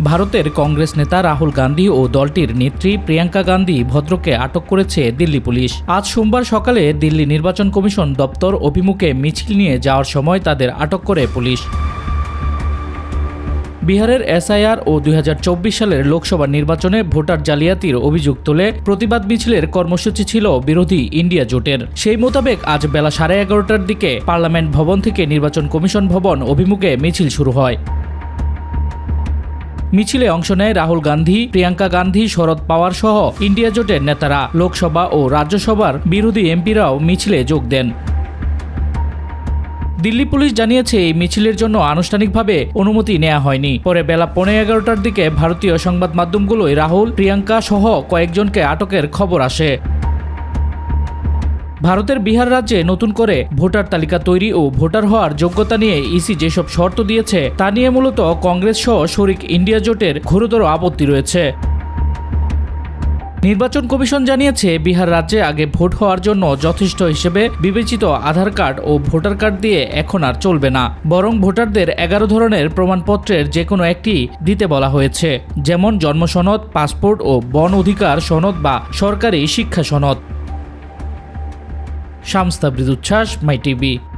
ভারতের কংগ্রেস নেতা রাহুল গান্ধী ও দলটির নেত্রী প্রিয়াঙ্কা গান্ধী ভদ্রকে আটক করেছে দিল্লি পুলিশ। আজ সোমবার সকালে দিল্লি নির্বাচন কমিশন দপ্তর অভিমুখে মিছিল নিয়ে যাওয়ার সময় তাদের আটক করে পুলিশ। বিহারের এসআইআর ও ২০২৪ সালের লোকসভা নির্বাচনে ভোটার জালিয়াতির অভিযোগ তুলে প্রতিবাদ মিছিলের কর্মসূচি ছিল বিরোধী ইন্ডিয়া জোটের। সেই মোতাবেক আজ বেলা 11:30টার দিকে পার্লামেন্ট ভবন থেকে নির্বাচন কমিশন ভবন অভিমুখে মিছিল শুরু হয়। মিছিলে অংশ নেয় রাহুল গান্ধী, প্রিয়াঙ্কা গান্ধী, শরদ পাওয়ার সহ ইন্ডিয়া জোটের নেতারা। লোকসভা ও রাজ্যসভার বিরোধী এমপিরাও মিছিলে যোগ দেন। দিল্লি পুলিশ জানিয়েছে এই মিছিলের জন্য আনুষ্ঠানিকভাবে অনুমতি নেওয়া হয়নি। পরে বেলা 11:15টার দিকে ভারতীয় সংবাদ মাধ্যমগুলোয় রাহুল, প্রিয়াঙ্কা সহ কয়েকজনকে আটকের খবর আসে। ভারতের বিহার রাজ্যে নতুন করে ভোটার তালিকা তৈরি ও ভোটার হওয়ার যোগ্যতা নিয়ে ইসি যেসব শর্ত দিয়েছে তা নিয়ে মূলত কংগ্রেস সহ শরিক ইন্ডিয়া জোটের ঘোরতর আপত্তি রয়েছে। নির্বাচন কমিশন জানিয়েছে, বিহার রাজ্যে আগে ভোট হওয়ার জন্য যথেষ্ট হিসেবে বিবেচিত আধার কার্ড ও ভোটার কার্ড দিয়ে এখন আর চলবে না, বরং ভোটারদের 11 ধরনের প্রমাণপত্রের যে কোনো একটি দিতে বলা হয়েছে, যেমন জন্ম সনদ, পাসপোর্ট ও বন অধিকার সনদ বা সরকারি শিক্ষা সনদ। শামস তাবরিজ উচ্ছ্বাস, মাই টিভি।